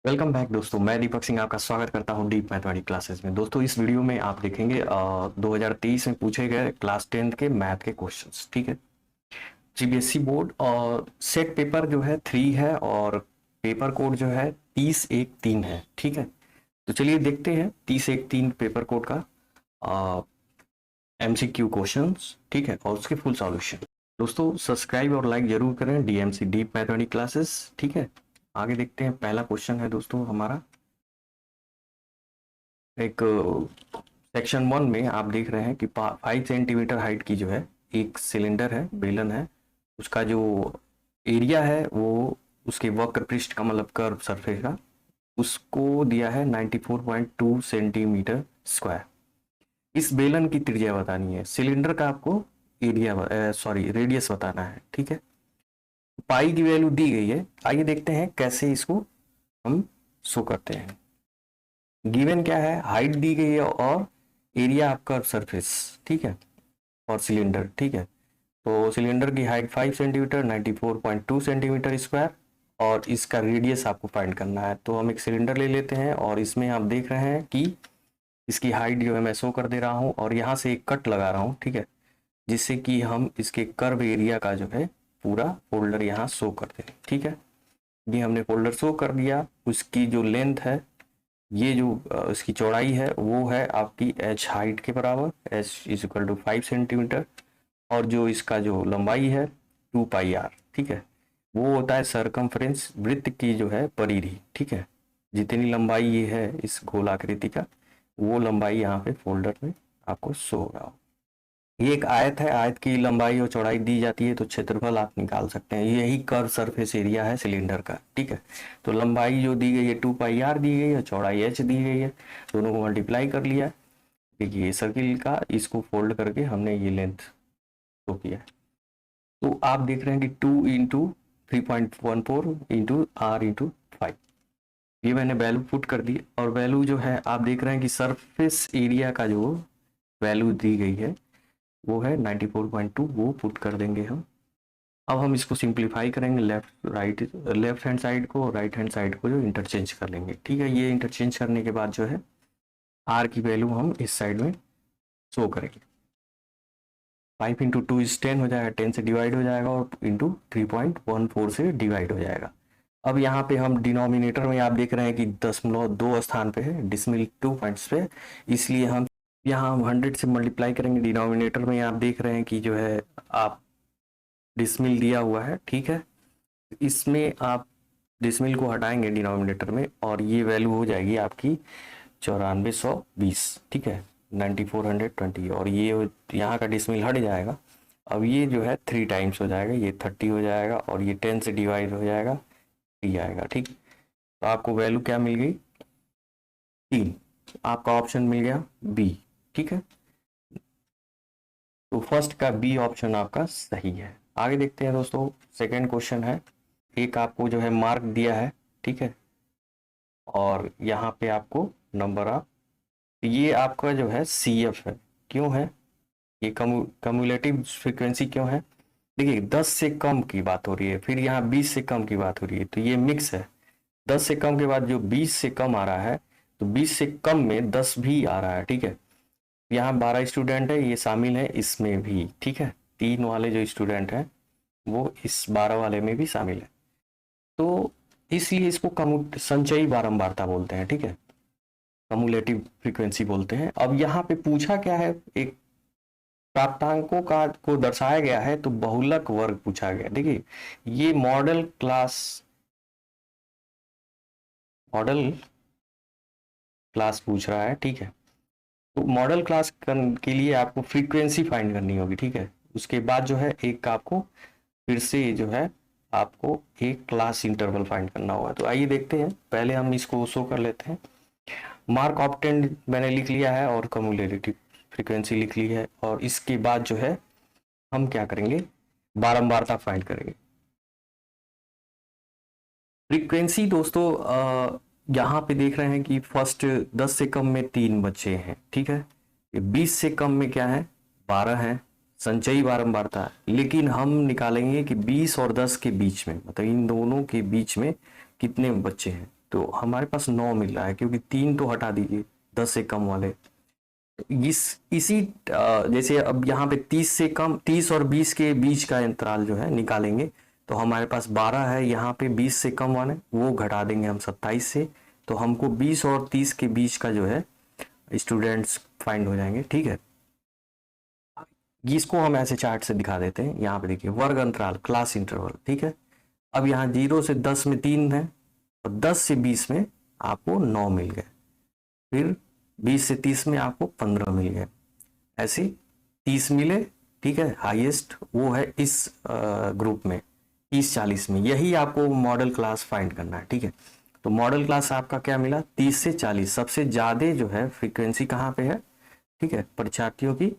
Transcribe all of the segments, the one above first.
Welcome back दोस्तों। मैं दीपक सिंह आपका स्वागत करता हूं डीप मैथमेटिक्स क्लासेस में। दोस्तों इस वीडियो में आप देखेंगे 2023 में पूछे गए क्लास 10th के मैथ के क्वेश्चंस। ठीक है, सीबीएसई बोर्ड और सेट पेपर जो है 3 है और पेपर कोड जो है 30-1-3 है। ठीक है, तो चलिए देखते हैं 30-1-3 पेपर कोड का एमसीक्यू क्वेश्चंस। ठीक है, और उसके फुल सॉल्यूशन। दोस्तों सब्सक्राइब और लाइक जरूर करें डीएमसी डीप मैथमेटिक्स क्लासेस। ठीक है, आगे देखते हैं। पहला क्वेश्चन है दोस्तों हमारा, एक सेक्शन 1 में आप देख रहे हैं कि 5 सेंटीमीटर हाइट की जो है एक सिलेंडर है, बेलन है। उसका जो एरिया है वो उसके वक्र पृष्ठ का मतलब कर्व सरफेस का, उसको दिया है 94.2 सेंटीमीटर स्क्वायर। इस बेलन की त्रिज्या बतानी है, सिलेंडर का आपको एरिया रेडियस बताना है। ठीक है, पाई की वैल्यू दी गई है। आइए देखते हैं कैसे इसको हम शो करते हैं। गिवन क्या है, हाइट दी गई है और एरिया ऑफ कर्व सरफेस। ठीक है, और सिलेंडर। ठीक है, तो सिलेंडर की हाइट 5 सेंटीमीटर 94.2 सेंटीमीटर स्क्वायर और इसका रेडियस आपको फाइंड करना है। तो हम एक सिलेंडर ले लेते हैं और इसमें आप देख रहे हैं कि इसकी हाइट जो है मैं शो कर दे रहा हूं और यहाँ से एक कट लगा रहा हूं। ठीक है, जिससे कि हम इसके कर्व एरिया का जो है पूरा फोल्डर यहाँ शो कर दें। ठीक है, ये हमने फोल्डर शो कर दिया। उसकी जो लेंथ है, ये जो इसकी चौड़ाई है वो है आपकी एच हाइट के बराबर, H is equal to 5 centimetre. और जो इसका जो लंबाई है 2 पाई आर। ठीक है, वो होता है सरकमफ्रेंस, वृत्त की जो है परिधि। ठीक है, जितनी लंबाई ये है इस गोलाकृति का, वो लंबाई यहाँ पे फोल्डर में आपको शो होगा। ये एक आयत है, आयत की लंबाई और चौड़ाई दी जाती है तो क्षेत्रफल आप निकाल सकते हैं। यही कर्व सरफेस एरिया है सिलेंडर का। ठीक है, तो लंबाई जो दी गई है 2 पाई आर दी गई है, चौड़ाई एच दी गई है, दोनों को मल्टीप्लाई कर लिया। देखिए सर्किल का इसको फोल्ड करके हमने ये लेंथ शो किया। तो आप देख रहे हैं कि 2 इंटू 3.14 इंटू आर इंटू 5, ये मैंने वैल्यू पुट कर दी। और वैल्यू जो है आप देख रहे हैं कि सरफेस एरिया का जो वैल्यू दी गई है वो है 94.2, वो पुट कर देंगे हम। अब हम इसको सिंप्लीफाई करेंगे, लेफ्ट हैंड साइड को, राइट हैंड साइड को जो इंटरचेंज कर लेंगे। ठीक है, ये इंटरचेंज करने के बाद जो है आर की वैल्यू हम इस साइड में शो करेंगे। 5 इंटू 2 इज 10 हो जाएगा, 10 से डिवाइड हो जाएगा और इंटू 3.14 से डिवाइड हो जाएगा। अब यहाँ पे हम डिनोमिनेटर में आप देख रहे हैं कि 0.2 स्थान पे है, डिसमिल 2 पॉइंट्स पे, इसलिए हम यहाँ हम 100 से मल्टीप्लाई करेंगे। डिनोमिनेटर में आप देख रहे हैं कि जो है आप डिसमिल दिया हुआ है। ठीक है, इसमें आप डिसमिल को हटाएंगे डिनोमिनेटर में और ये वैल्यू हो जाएगी आपकी 9420। ठीक है, 9420 और ये यहाँ का डिसमिल हट जाएगा। अब ये जो है 3 टाइम्स हो जाएगा, ये 30 हो जाएगा और ये 10 से डिवाइड हो जाएगा, 3 आएगा। ठीक, तो आपको वैल्यू क्या मिल गई, 3। आपका ऑप्शन मिल गया बी। ठीक है, तो फर्स्ट का बी ऑप्शन आपका सही है। आगे देखते हैं दोस्तों, सेकंड क्वेश्चन है। एक आपको जो है मार्क दिया है। ठीक है, और यहाँ पे आपको नंबर ऑफ, ये आपका जो है सी एफ है। क्यों है ये कम्युलेटिव फ्रीक्वेंसी क्यों है? देखिए 10 से कम की बात हो रही है, फिर यहाँ 20 से कम की बात हो रही है, तो ये मिक्स है। 10 से कम के बाद जो 20 से कम आ रहा है, तो 20 से कम में 10 भी आ रहा है। ठीक है, यहाँ 12 स्टूडेंट है, ये शामिल है इसमें भी। ठीक है, 3 वाले जो स्टूडेंट हैं वो इस 12 वाले में भी शामिल है, तो इसलिए इसको संचयी बारंबारता बोलते हैं। ठीक है, कम्युलेटिव फ्रीक्वेंसी बोलते हैं। अब यहाँ पे पूछा क्या है, एक प्राप्तांकों का को दर्शाया गया है, तो बहुलक वर्ग पूछा गया। देखिए ये मॉडल क्लास पूछ रहा है। ठीक है, तो मॉडल क्लास के लिए आपको फ्रीक्वेंसी फाइंड करनी होगी। ठीक है, उसके बाद जो है एक आपको फिर से जो है आपको एक क्लास इंटरवल फाइंड करना होगा। तो आइए देखते हैं, पहले हम इसको शो कर लेते हैं। मार्क ऑप्टेंड मैंने लिख लिया है और कम्युलेटिव फ्रीक्वेंसी लिख ली है, और इसके बाद जो है हम क्या करेंगे, बारंबारता फाइंड करेंगे। फ्रीक्वेंसी दोस्तों यहाँ पे देख रहे हैं कि फर्स्ट 10 से कम में 3 बच्चे हैं। ठीक है, 20 से कम में क्या है, 12 है, संचयी बारंबारता है। लेकिन हम निकालेंगे कि 20 और 10 के बीच में, मतलब इन दोनों के बीच में कितने बच्चे हैं। तो हमारे पास 9 मिल रहा है, क्योंकि 3 तो हटा दीजिए 10 से कम वाले। इसी जैसे अब यहाँ पे 30 से कम, 30 और 20 के बीच का अंतराल जो है निकालेंगे, तो हमारे पास 12 है, यहाँ पे 20 से कम वाले वो घटा देंगे हम 27 से, तो हमको 20 और 30 के बीच का जो है स्टूडेंट्स फाइंड हो जाएंगे। ठीक है, इसको हम ऐसे चार्ट से दिखा देते हैं। यहाँ पे देखिए वर्ग अंतराल, क्लास इंटरवल। ठीक है, अब यहाँ 0 से 10 में 3 है, और 10 से 20 में आपको 9 मिल गए, फिर 20 से 30 में आपको 15 मिल गए, ऐसे 30 मिले। ठीक है, हाईएस्ट वो है इस ग्रुप में 30-40 में, यही आपको मॉडल क्लास फाइंड करना है। ठीक है, तो मॉडल क्लास आपका क्या मिला, 30 से 40। सबसे ज्यादा जो है फ्रीक्वेंसी कहाँ पे है, ठीक है, परीक्षार्थियों की।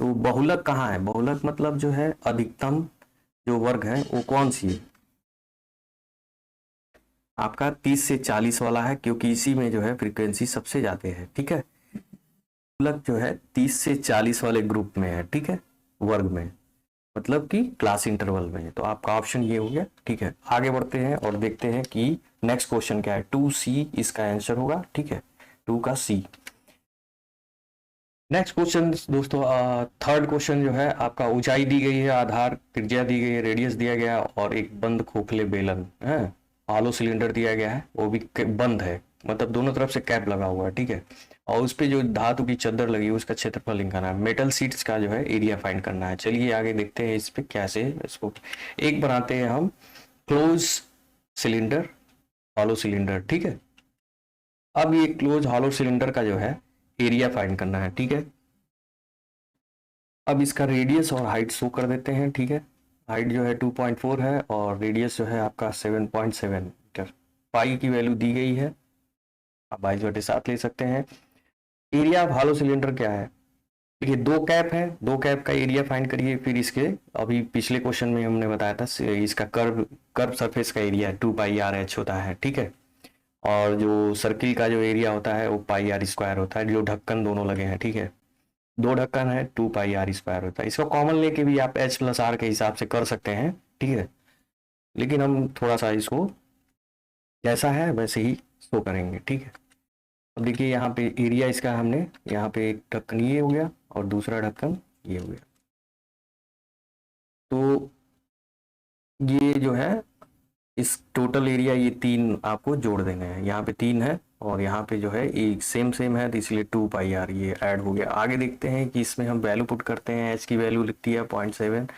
तो बहुलक कहाँ है, बहुलक मतलब जो है अधिकतम जो वर्ग है वो कौन सी है, आपका 30 से 40 वाला है, क्योंकि इसी में जो है फ्रीक्वेंसी सबसे ज्यादा है। ठीक है, बहुलक जो है 30 से 40 वाले ग्रुप में है। ठीक है, वर्ग में, मतलब कि क्लास इंटरवल में है। तो आपका ऑप्शन ये हो गया। ठीक है, आगे बढ़ते हैं और देखते हैं कि नेक्स्ट क्वेश्चन क्या है। 2C इसका आंसर होगा। ठीक है, 2 का C। नेक्स्ट क्वेश्चन दोस्तों, थर्ड क्वेश्चन जो है आपका, ऊंचाई दी गई है, आधार त्रिज्या दी गई है, रेडियस दिया गया है, और एक बंद खोखले बेलन है, हॉलो सिलेंडर दिया गया है, वो भी बंद है, मतलब दोनों तरफ से कैप लगा हुआ है। ठीक है, और उस पे जो धातु की चद्दर लगी है उसका क्षेत्रफल निकालना है, मेटल सीट्स का जो है एरिया फाइंड करना है। चलिए आगे देखते हैं इस पे कैसे इसको एक बनाते हैं हम। Close cylinder, hollow cylinder. ठीक है, अब ये क्लोज हॉलो सिलेंडर का जो है एरिया फाइंड करना है। ठीक है, अब इसका रेडियस और हाइट शो कर देते हैं। ठीक है, हाइट जो है 2.4 है, और रेडियस जो है आपका 7.7 मीटर। पाई की वैल्यू दी गई है, आप 22/7 ले सकते हैं। एरिया ऑफ हॉलो सिलेंडर क्या है, देखिए दो कैप है, दो कैप का एरिया फाइंड करिए। फिर इसके अभी पिछले क्वेश्चन में हमने बताया था इसका कर्व कर्व सरफेस का एरिया 2πr/h होता है। ठीक है, और जो सर्किल का जो एरिया होता है वो πr² होता है, जो ढक्कन दोनों लगे हैं। ठीक है, दो ढक्कन है, 2πr² होता है। इसको कॉमन लेके भी आप h+r के हिसाब से कर सकते हैं। ठीक है, लेकिन हम थोड़ा सा इसको जैसा है वैसे ही शो करेंगे। ठीक है, अब देखिए यहाँ पे एरिया इसका हमने यहाँ पे एक ढक्कन ये हो गया और दूसरा ढक्कन ये हो गया, तो ये जो है इस टोटल एरिया, ये 3 आपको जोड़ देने हैं। यहाँ पे 3 है और यहाँ पे जो है एक सेम सेम है, तो इसलिए 2πr ये ऐड हो गया। आगे देखते हैं कि इसमें हम वैल्यू पुट करते हैं। h की वैल्यू लिखती है 0.7,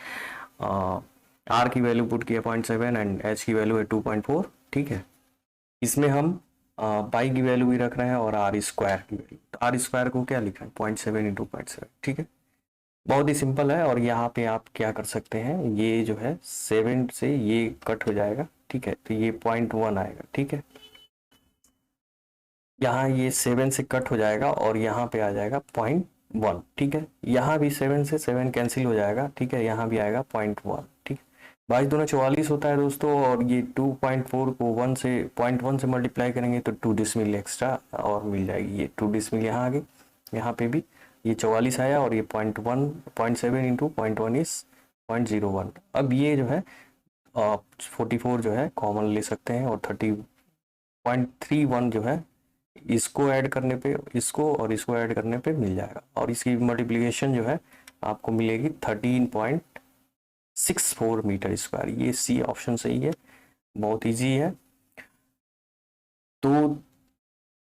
r की वैल्यू पुट किया 0.7 एंड h की वैल्यू है 2.4। ठीक है, इसमें हम पाई की वैल्यू भी रख रहे हैं और r² की वैल्यू, तो r² को क्या लिखा है 0.7 × 0.7। ठीक है, बहुत ही सिंपल है। और यहाँ पे आप क्या कर सकते हैं, ये जो है 7 से ये कट हो जाएगा। ठीक है, तो ये 0.1 आएगा। ठीक है, यहाँ ये 7 से कट हो जाएगा और यहाँ पे आ जाएगा 0.1। ठीक है, यहाँ भी 7 से 7 कैंसिल हो जाएगा। ठीक है, यहाँ भी आएगा 0.1। ठीक, 22 दूना 44 होता है दोस्तों, और ये 2.4 को 0.1 से मल्टीप्लाई करेंगे तो 2 डिसमिल एक्स्ट्रा और मिल जाएगी। ये 2 डिसमिल यहाँ आगे, यहाँ पे भी ये 44 आया, और ये 0.7 × 0.1 इज 0.01। अब ये जो है 44 जो है कॉमन ले सकते हैं, और 30.31 जो है इसको ऐड करने पे, इसको और इसको ऐड करने पे मिल जाएगा, और इसकी मल्टीप्लिकेशन जो है आपको मिलेगी 13.64 मीटर स्क्वायर। ये सी ऑप्शन सही है, बहुत इजी है। तो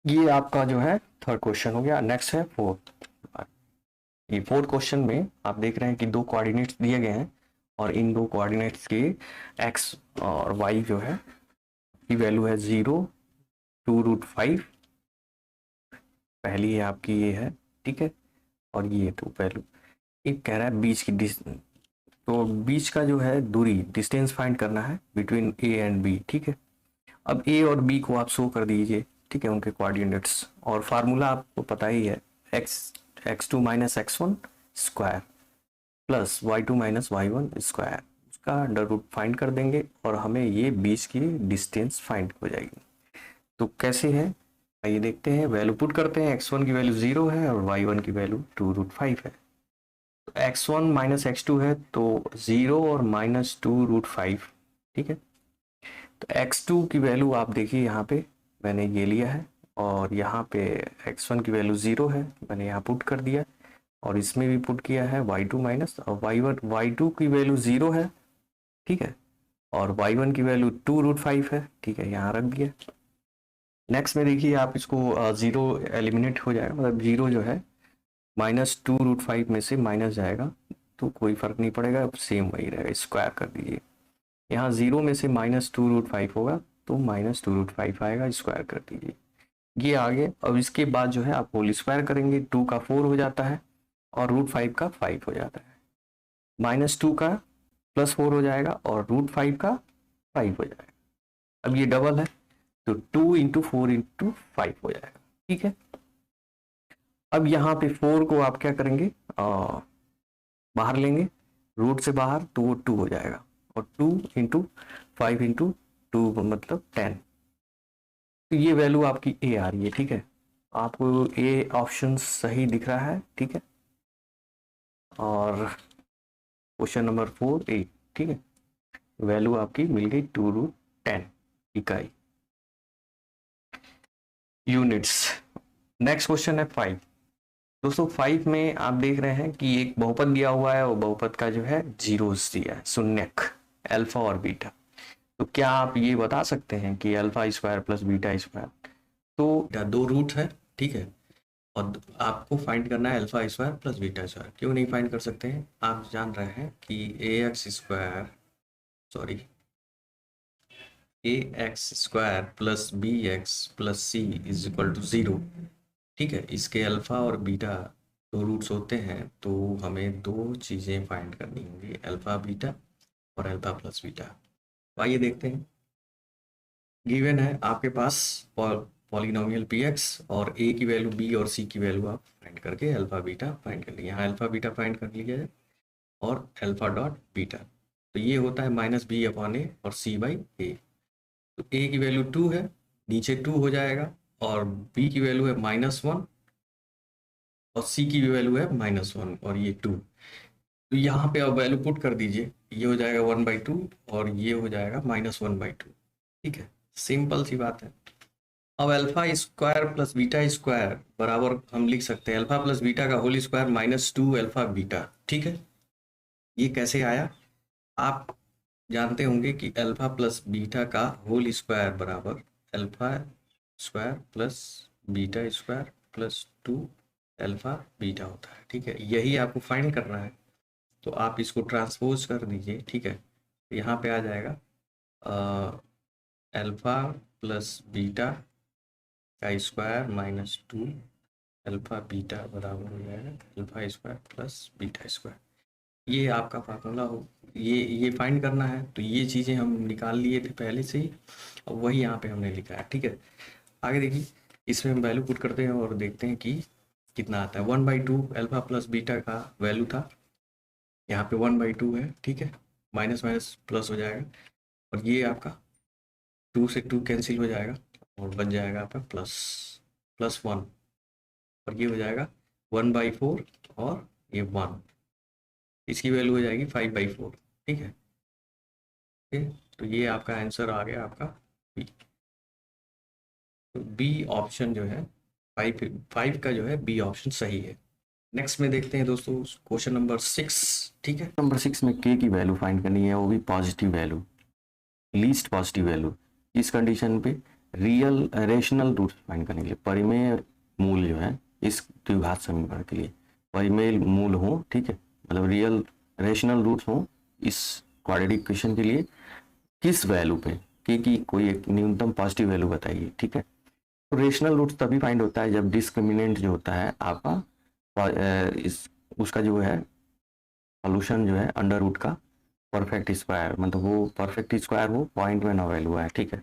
ये आपका जो है थर्ड क्वेश्चन हो गया। नेक्स्ट है फोर्थ। ये फोर्थ क्वेश्चन में आप देख रहे हैं कि 2 कोऑर्डिनेट्स दिए गए हैं, और इन 2 कोऑर्डिनेट्स के x और y जो है की वैल्यू है 0, 2√5, पहली है आपकी ये है। ठीक है, और ये तो वैल्यू एक कह रहा है बीच की तो बीच का जो है दूरी, डिस्टेंस फाइंड करना है बिटवीन a एंड b। ठीक है, अब a और b को आप शो कर दीजिए। ठीक है, उनके कोऑर्डिनेट्स, और फार्मूला आपको पता ही है, x2 - x1 square plus y2 - y1 square, उसका अंडर रूट फाइंड कर देंगे और हमें ये बीच की डिस्टेंस फाइंड हो जाएगी। तो कैसे है आइए देखते हैं, वैल्यू पुट करते हैं। x1 की वैल्यू 0 है और y1 की वैल्यू 2√5 है। तो x1 - x2 है तो 0 और -2√5। ठीक है, तो x2 की वैल्यू आप देखिए यहाँ पे मैंने ये लिया है, और यहाँ पे x1 की वैल्यू 0 है, मैंने यहाँ पुट कर दिया, और इसमें भी पुट किया है y2 माइनस, और y2 की वैल्यू 0 है, ठीक है, और y1 की वैल्यू 2√5 है, ठीक है, यहाँ रख दिया। नेक्स्ट में देखिए आप इसको 0 एलिमिनेट हो जाएगा, मतलब 0 जो है -2√5 में से माइनस जाएगा तो कोई फर्क नहीं पड़ेगा, सेम वही रहेगा, स्क्वायर कर दीजिए। यहाँ 0 में से -2√5 होगा तो -2√5 आएगा, स्क्वायर कर दीजिए, ये आगे। अब इसके बाद जो है आप होल स्क्वायर करेंगे, 2 का 4 हो जाता है और √5 का 5 हो जाता है, -2 का +4 हो जाएगा और √5 का 5 हो जाएगा। अब ये डबल है तो 2 इंटू 4 इंटू 5 हो जाएगा, ठीक है। अब यहाँ पे 4 को आप क्या करेंगे, बाहर लेंगे, रूट से बाहर, तो वो 2 हो जाएगा, और 2 इंटू 5 इंटू 2 मतलब 10। तो ये वैल्यू आपकी ए आ रही है, ठीक है, आपको ए ऑप्शन सही दिख रहा है, ठीक है। और क्वेश्चन नंबर 4 ए, ठीक है, वैल्यू आपकी मिल गई 2√10 इकाई, यूनिट्स। नेक्स्ट क्वेश्चन है 5। दोस्तों 5 में आप देख रहे हैं कि एक बहुपद दिया हुआ है, वो बहुपद का जो है जीरोस दिया है, शून्यक, अल्फा और बीटा। तो क्या आप ये बता सकते हैं कि alpha square plus beta square, तो दो रूट है, ठीक है, और आपको फाइंड करना है alpha square plus beta square. क्यों नहीं फाइंड कर सकते हैं, आप जान रहे हैं कि A X square plus B X plus C is equal to 0, ठीक है। इसके अल्फा और बीटा दो रूट्स होते हैं, तो हमें दो चीज़ें फाइंड करनी होंगी, अल्फा बीटा और अल्फा प्लस बीटा। तो आइए देखते हैं, गिवन है आपके पास पॉलिनोमियल पी एक्स, और ए की वैल्यू बी और सी की वैल्यू आप फाइंड करके अल्फा बीटा फाइंड कर लीजिए। यहाँ अल्फा बीटा फाइंड कर लिया है और अल्फा डॉट बीटा, तो ये होता है -b/a और c/a। तो a की वैल्यू 2 है, नीचे 2 हो जाएगा, और b की वैल्यू है -1 और c की वैल्यू है -1 और ये 2। तो यहाँ पे अब वैल्यू पुट कर दीजिए, ये हो जाएगा 1/2 और ये हो जाएगा -1/2, ठीक है, सिंपल सी बात है। अब alpha square plus beta square बराबर हम लिख सकते हैं अल्फा प्लस बीटा का होल स्क्वायर -2 अल्फा बीटा, ठीक है। ये कैसे आया, आप जानते होंगे कि अल्फा प्लस बीटा का होल स्क्वायर बराबर alpha square plus beta square plus 2 alpha beta होता है, ठीक है। यही आपको फाइंड करना है, तो आप इसको ट्रांसपोज कर दीजिए, ठीक है। यहाँ पे आ जाएगा अल्फा प्लस बीटा का स्क्वायर -2 अल्फा बीटा बराबर हो जाएगा alpha square plus beta square. ये आपका फार्मूला हो, ये फाइंड करना है, तो ये चीज़ें हम निकाल लिए थे पहले से ही, और वही यहाँ पे हमने लिखा है, ठीक है। आगे देखिए, इसमें हम वैल्यू पुट करते हैं और देखते हैं कि कितना आता है। 1/2 अल्फा प्लस बीटा का वैल्यू था, यहाँ पे 1/2 है, ठीक है, माइनस माइनस प्लस हो जाएगा, और ये आपका 2 से 2 कैंसिल हो जाएगा और बन जाएगा आपका +1, और ये हो जाएगा 1/4 और ये 1, इसकी वैल्यू हो जाएगी 5/4, ठीक है। ठीक, तो ये आपका आंसर आ गया आपका बी। तो बी ऑप्शन जो है 5 का जो है बी ऑप्शन सही है। नेक्स्ट में देखते हैं दोस्तों क्वेश्चन नंबर 6, ठीक है। नंबर 6 में के की वैल्यू फाइंड करनी है, वो भी positive value, least positive value. इस कंडीशन पे रियल रेशनल रूट्स फाइंड करने के लिए परिमेय मूल जो है इस द्विघात समीकरण के लिए परिमेय मूल हो, ठीक है, मतलब रियल रेशनल रूट्स हो इस क्वाड्रेटिक इक्वेशन के लिए, किस वैल्यू पे के की कोई एक न्यूनतम पॉजिटिव वैल्यू बताइए, ठीक है। तो रेशनल रूट्स तभी फाइंड होता है जब डिस्क्रिमिनेंट जो होता है आपका इस उसका जो है सॉल्यूशन जो है अंडर रूट का परफेक्ट स्क्वायर, मतलब वो परफेक्ट स्क्वायर हो, पॉइंट में ना वैल्यू है, ठीक है।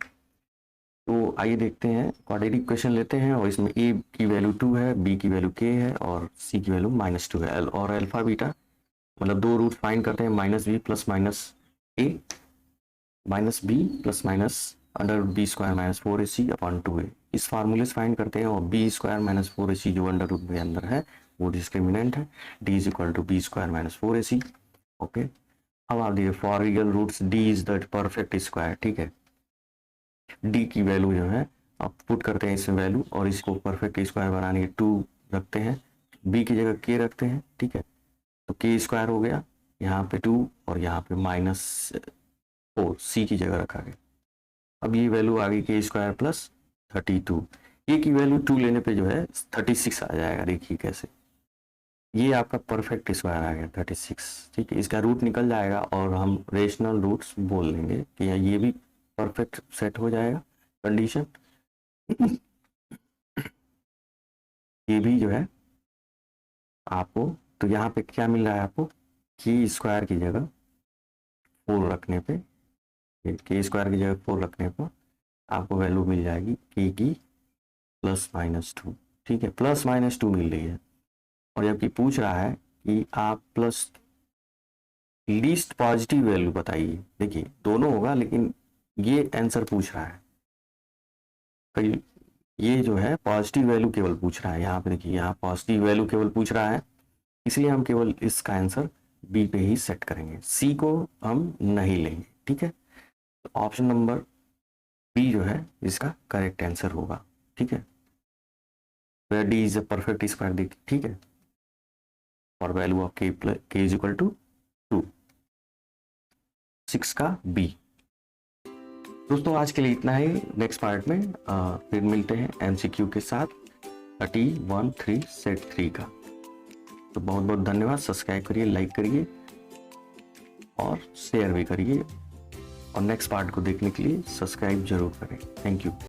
तो आइए देखते हैं, क्वाड्रेटिक इक्वेशन लेते हैं और इसमें ए की वैल्यू 2 है, बी की वैल्यू k है और सी की वैल्यू -2 है, और अल्फा बीटा मतलब दो रूट फाइंड करते हैं, -b plus -a -b plus minus under B square -4ac/2a, इस फार्मूले से फाइंड करते हैं, और बी स्क्वायर -4ac जो अंडर रूट के अंदर है वो डिस्क्रिमिनेंट है, d = b square -4ac, okay. अब आप देखिए for real roots d is the perfect square, ठीक है, d की वैल्यू जो है अब पुट करते हैं इसमें वैल्यू और इसको परफेक्ट स्क्वायर बनाने के 2 रखते हैं, बी की जगह के रखते हैं, ठीक है। तो के स्क्वायर हो गया, यहाँ पे 2 और यहाँ पे -4 सी की जगह रखा गया। अब ये वैल्यू आ गई के स्क्वायर प्लस 32, ये की वैल्यू 2 लेने पे जो है 36 आ जाएगा। देखिए कैसे, ये आपका परफेक्ट स्क्वायर आ गया 36, ठीक है। इसका रूट निकल जाएगा और हम रेशनल रूट्स बोल देंगे कि ये भी परफेक्ट सेट हो जाएगा कंडीशन। ये भी जो है आपको, तो यहाँ पे क्या मिल रहा है आपको, के स्क्वायर की जगह 4 रखने पे, के स्क्वायर की जगह 4 रखने पर आपको वैल्यू मिल जाएगी के की +-2, ठीक है, +-2 मिल रही है। और जबकि पूछ रहा है कि आप प्लस लीस्ट पॉजिटिव वैल्यू बताइए, देखिए दोनों होगा लेकिन ये आंसर पूछ रहा है, कई ये जो है पॉजिटिव वैल्यू केवल पूछ रहा है। यहाँ पे देखिए, यहाँ पॉजिटिव वैल्यू केवल पूछ रहा है, इसलिए हम केवल इसका आंसर बी पे ही सेट करेंगे, सी को हम नहीं लेंगे, ठीक है। तो ऑप्शन नंबर बी जो है इसका करेक्ट आंसर होगा, ठीक है। Where D is a perfect square, देखिए, ठीक है। और value of K is equal to 2, 6 का बी। दोस्तों आज के लिए इतना ही, नेक्स्ट पार्ट में फिर मिलते हैं एमसीक्यू के साथ 31-3 सेट 3 का। तो बहुत बहुत धन्यवाद, सब्सक्राइब करिए, लाइक करिए और शेयर भी करिए, और नेक्स्ट पार्ट को देखने के लिए सब्सक्राइब जरूर करें। Thank you.